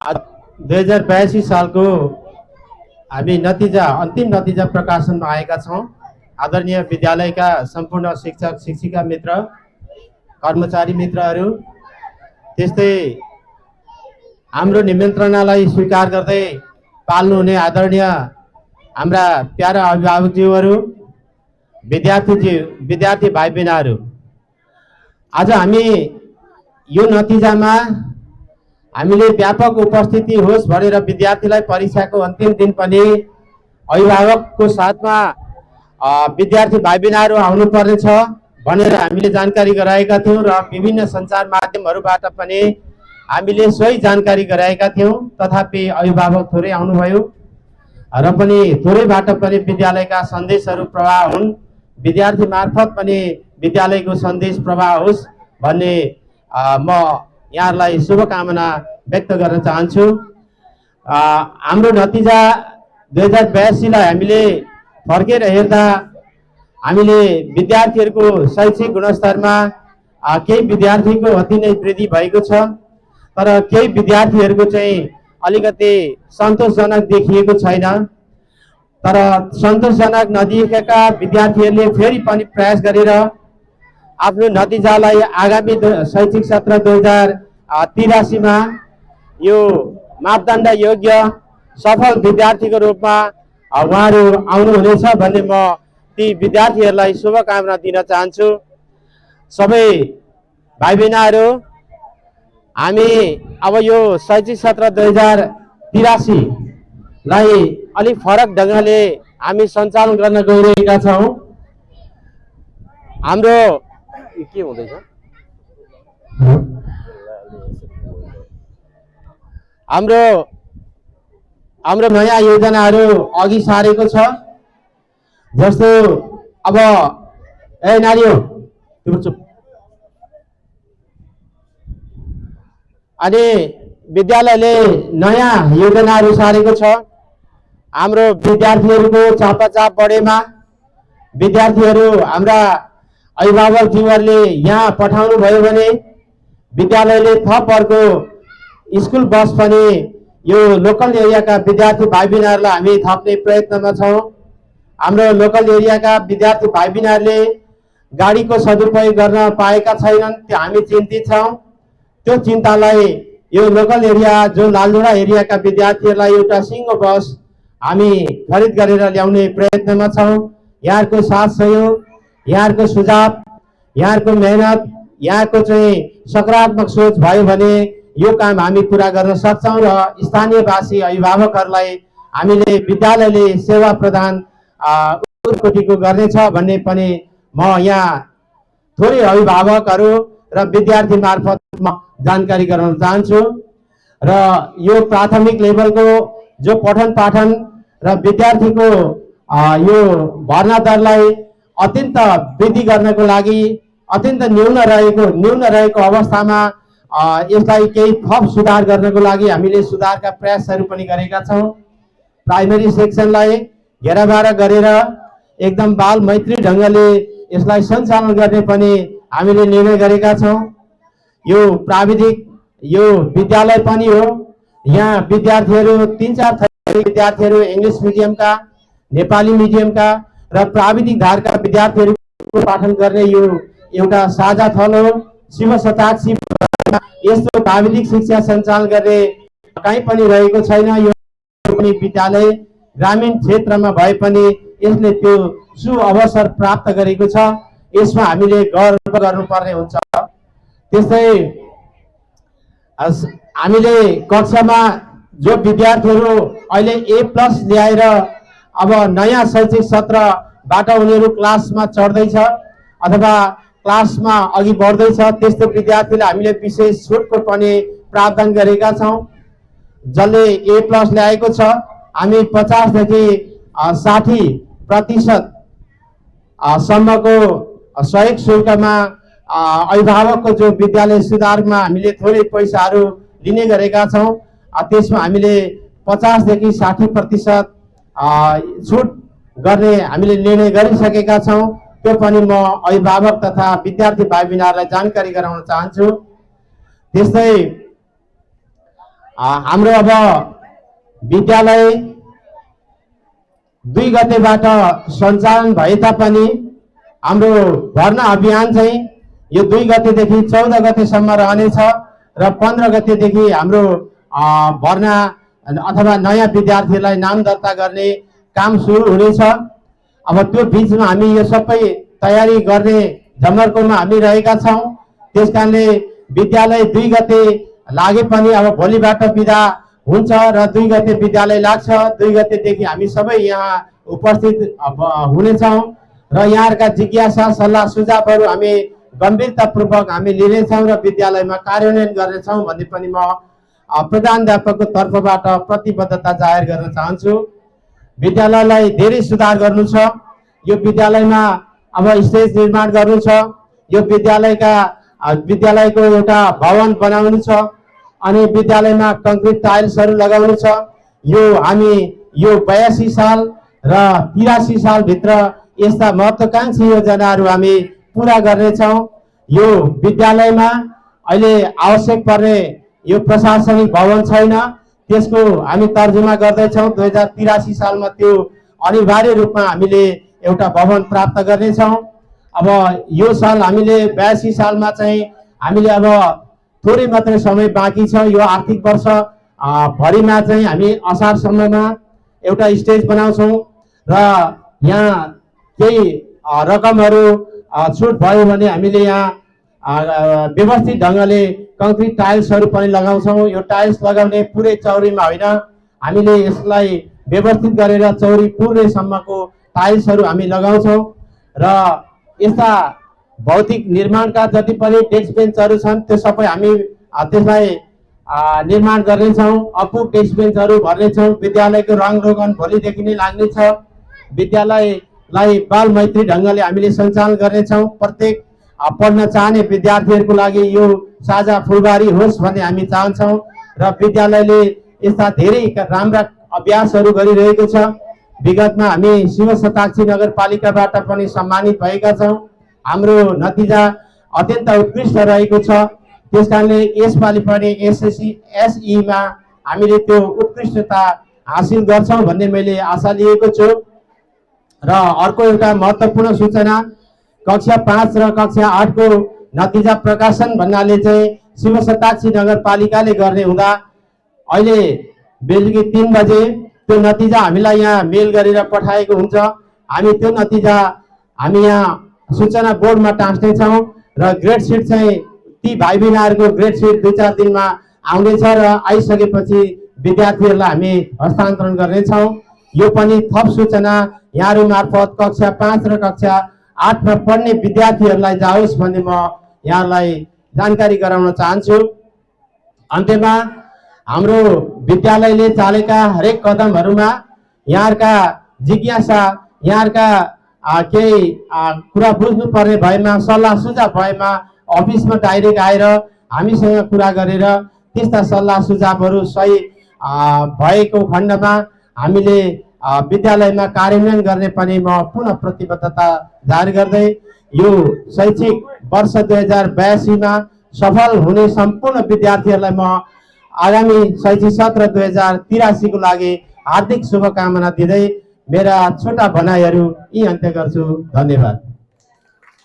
आज 2082 सालको हामी अन्तिम नतिजा प्रकाशनमा आएका छौँ। आदरणीय विद्यालयका सम्पूर्ण शिक्षक शिक्षिका मित्र, कर्मचारी मित्रहरू, त्यस्तै हाम्रो निमन्त्रणालाई स्वीकार गर्दै पाल्नुहुने आदरणीय हाम्रा प्यारा अभिभावकज्यूहरू, विद्यार्थी भाइ बहिनीहरू, आज हामी यो नतिजामा हामीले व्यापक उपस्थिति होस् भनेर विद्यार्थीलाई परीक्षाको अन्तिम दिन पनि अभिभावकको साथमा विद्यार्थी भाइ बहिनीहरू आउनुपर्नेछ भनेर हामीले जानकारी गराएका थियौँ र विभिन्न सञ्चार माध्यमहरूबाट पनि हामीले सोही जानकारी गराएका थियौँ। तथापि अभिभावक थोरै आउनुभयो र पनि थोरैबाट पनि विद्यालयका सन्देशहरू प्रवाह हुन्, विद्यार्थी मार्फत पनि विद्यालयको सन्देश प्रवाह होस् भन्ने म यहाँहरूलाई शुभकामना व्यक्त गर्न चाहन्छु। हाम्रो नतिजा 2082लाई हामीले फर्केर हेर्दा हामीले विद्यार्थीहरूको शैक्षिक गुणस्तरमा केही विद्यार्थीको अति नै वृद्धि भएको छ, तर केही विद्यार्थीहरूको चाहिँ अलिकति सन्तोषजनक देखिएको छैन। तर सन्तोषजनक नदेखिएका विद्यार्थीहरूले फेरि पनि प्रयास गरेर आफ्नो नतिजालाई आगामी शैक्षिक सत्र 2083मा यो मापदण्ड योग्य सफल विद्यार्थीको रूपमा उहाँहरू आउनुहुनेछ भन्ने म ती विद्यार्थीहरूलाई शुभकामना दिन चाहन्छु। सबै भाइ बहिनीहरू, हामी अब यो शैक्षिक सत्र 2083लाई अलिक फरक ढङ्गले हामी सञ्चालन गर्न गइरहेका छौँ। हाम्रो के हुँदैछ, हाम्रो नयाँ योजनाहरू अघि सारेको छ। जस्तो अब नानी हो तिम्रो चुप। अनि विद्यालयले नयाँ योजनाहरू सारेको छ। हाम्रो विद्यार्थीहरूको चापाचाप बढेमा विद्यार्थीहरू हाम्रा अभिभावकज्यूहरूले यहाँ पठाउनु भयो भने विद्यालयले थप अर्को स्कुल बस पनि यो लोकल एरियाका विद्यार्थी भाइ बहिनीहरूलाई हामी थप्ने प्रयत्नमा छौँ। हाम्रो लोकल एरियाका विद्यार्थी भाइ बहिनीहरूले गाडीको सदुपयोग गर्न पाएका छैनन्, त्यो हामी चिन्तित छौँ। त्यो चिन्तालाई यो लोकल एरिया जो लालझोडा एरियाका विद्यार्थीहरूलाई एउटा सिङ्गो बस हामी खरिद गरेर ल्याउने प्रयत्नमा छौँ। यहाँहरूको साथ सहयोग, यहाँहरूको सुझाव, यहाँहरूको मेहनत, यहाँको चाहिँ सकारात्मक सोच भयो भने यो काम हामी पुरा गर्न सक्छौँ र स्थानीयवासी अभिभावकहरूलाई हामीले विद्यालयले सेवा प्रदान कोटिको गर्नेछ भन्ने पनि म यहाँ थोरै अभिभावकहरू र विद्यार्थी मार्फत म जानकारी गराउन चाहन्छु। र यो प्राथमिक लेभलको जो पठन पाठन र विद्यार्थीको यो भर्ना दरलाई अत्यन्त वृद्धि गर्नको लागि अत्यन्त न्यून रहेको अवस्थामा यसलाई केही थप सुधार गर्नको लागि हामीले सुधारका प्रयासहरू पनि गरेका छौँ। प्राइमेरी सेक्सनलाई घेराबार गरेर एकदम बाल मैत्री ढङ्गले यसलाई सञ्चालन गर्ने पनि हामीले निर्णय गरेका छौँ। यो प्राविधिक यो विद्यालय पनि हो। यहाँ विद्यार्थीहरू 3-4 विद्यार्थीहरू इङ्ग्लिस मिडियमका, नेपाली मिडियमका र प्राविधिक धारका विद्यार्थीहरू पाठन गर्ने यो एउटा साझा थल हो। शिव शताक्षी यस्तो प्राविधिक शिक्षा सञ्चालन गर्ने कहीँ पनि रहेको छैन। यो पनि विद्यालय ग्रामीण क्षेत्रमा भए पनि यसले त्यो सुअवसर प्राप्त गरेको छ। यसमा हामीले गर्व गर्नुपर्ने हुन्छ। त्यस्तै हामीले कक्षामा जो विद्यार्थीहरू अहिले A+ ल्याएर अब नयाँ शैक्षिक सत्रबाट उनीहरू क्लासमा चढ्दैछ अथवा क्लासमा अघि बढ्दैछ, त्यस्तो विद्यार्थीलाई हामीले विशेष छुटको पनि प्रावधान गरेका छौँ। जसले A+ ल्याएको छ हामी 50 देखि 60% सम्मको सहयोग शुल्कमा अभिभावकको जो विद्यालय सुधारमा हामीले थोरै पैसाहरू लिने गरेका छौँ। त्यसमा हामीले 50 देखि 60% छुट गर्ने हामीले निर्णय गरिसकेका छौँ। त्यो पनि म अभिभावक तथा विद्यार्थी भाइ बहिनीहरूलाई जानकारी गराउन चाहन्छु। त्यस्तै हाम्रो अब विद्यालय 2 गतेबाट सञ्चालन भए तापनि हाम्रो भर्ना अभियान चाहिँ यो 2 गतेदेखि 14 गतेसम्म रहनेछ र 15 गतेदेखि हाम्रो भर्ना अथवा नयाँ विद्यार्थीलाई नाम दर्ता गर्ने काम सुरु हुनेछ। अब त्यो बीचमा हामी यो सबै तयारी गर्ने जमर्कोमा हामी रहेका छौँ। त्यसकारणले विद्यालय 2 गते लागे पनि अब भोलिबाट बिदा हुन्छ र 2 गते विद्यालय लाग्छ। 2 गतेदेखि हामी सबै यहाँ उपस्थित हुनेछौँ र यहाँहरूका जिज्ञासा सल्लाह सुझावहरू हामी गम्भीरतापूर्वक हामी लिनेछौँ र विद्यालयमा कार्यान्वयन गर्नेछौँ भन्ने पनि म प्रधानाध्यापकको तर्फबाट प्रतिबद्धता जाहेर गर्न चाहन्छु। विद्यालयलाई धेरै सुधार गर्नु छ। यो विद्यालयमा अब स्टेज निर्माण गर्नु छ। यो विद्यालयको एउटा भवन बनाउनु छ अनि विद्यालयमा कङ्क्रिट टाइल्सहरू लगाउनु छ। यो हामी यो 82 साल र 83 सालभित्र यस्ता महत्त्वकांक्षी योजनाहरू हामी पुरा गर्नेछौँ। यो विद्यालयमा अहिले आवश्यक पर्ने यो प्रशासनिक भवन छैन, त्यसको हामी तर्जुमा गर्दैछौँ। 2083 सालमा त्यो अनिवार्य रूपमा हामीले एउटा भवन प्राप्त गर्नेछौँ। अब यो साल हामीले 82 सालमा चाहिँ हामीले अब थोरै मात्रै समय बाँकी छ। यो आर्थिक वर्ष भरिमा चाहिँ हामी असारसम्ममा एउटा स्टेज बनाउँछौँ र यहाँ केही रकमहरू छुट भयो भने हामीले यहाँ व्यवस्थित ढङ्गले कङ्क्रिट टाइल्सहरू पनि लगाउँछौँ। यो टाइल्स लगाउने पुरै चौरीमा होइन, हामीले यसलाई व्यवस्थित गरेर चौरी पुरैसम्मको टाइल्सहरू हामी लगाउँछौँ र यस्ता भौतिक निर्माणका जति पनि डेस्क बेन्चहरू छन् त्यो सबै हामी त्यसलाई निर्माण गर्नेछौँ। अपुग डेस्क बेन्चहरू भर्नेछौँ। विद्यालयको रङ रोगन भोलिदेखि नै लाग्नेछ। विद्यालयलाई बाल मैत्री ढङ्गले हामीले सञ्चालन गर्नेछौँ। प्रत्येक पढ्न चाहने विद्यार्थीहरूको लागि यो साझा फुलबारी होस् भन्ने हामी चाहन्छौँ र विद्यालयले यस्ता धेरै राम्रा अभ्यासहरू गरिरहेको छ। विगतमा हामी शिव शताक्षी नगरपालिकाबाट पनि सम्मानित भएका छौँ। हाम्रो नतिजा अत्यन्त उत्कृष्ट रहेको छ। त्यसकारणले यसपालि पनि एसईमा हामीले त्यो उत्कृष्टता हासिल गर्छौँ भन्ने मैले आशा लिएको छु। र अर्को एउटा महत्त्वपूर्ण सूचना, कक्षा 5 र कक्षा 8 को नतिजा प्रकाशन भन्नाले चाहिँ शिव शताक्षी नगरपालिकाले गर्ने हुँदा अहिले बेलुकी 3 बजे त्यो नतिजा हामीलाई यहाँ मेल गरेर पठाएको हुन्छ। हामी त्यो नतिजा हामी यहाँ सूचना बोर्डमा टाँस्नेछौँ र ग्रेड सिट चाहिँ ती भाइ बहिनीहरूको ग्रेड सिट 2-4 दिनमा आउनेछ र आइसकेपछि विद्यार्थीहरूलाई हामी हस्तान्तरण गर्नेछौँ। यो पनि थप सूचना यहाँहरू मार्फत कक्षा 5 र कक्षा 8 मा पढ्ने विद्यार्थीहरूलाई जाओस् भन्ने म यहाँलाई जानकारी गराउन चाहन्छु। अन्त्यमा हाम्रो विद्यालयले चालेका हरेक कदमहरूमा यहाँहरूका जिज्ञासा, यहाँहरूका केही कुरा बुझ्नुपर्ने भएमा, सल्लाह सुझाव भएमा अफिसमा डाइरेक्ट आएर हामीसँग कुरा गरेर त्यस्ता सल्लाह सुझावहरू सही भएको खण्डमा हामीले विद्यालयमा कार्यान्वयन गर्ने पनि म पुनः प्रतिबद्धता जाहेर गर्दै यो शैक्षिक वर्ष 2082 मा सफल हुने सम्पूर्ण विद्यार्थीहरूलाई म आगामी शैक्षिक सत्र 2083 को लागि हार्दिक शुभकामना दिँदै मेरा छोटा भनाइहरू यी अन्त्य गर्छु। धन्यवाद।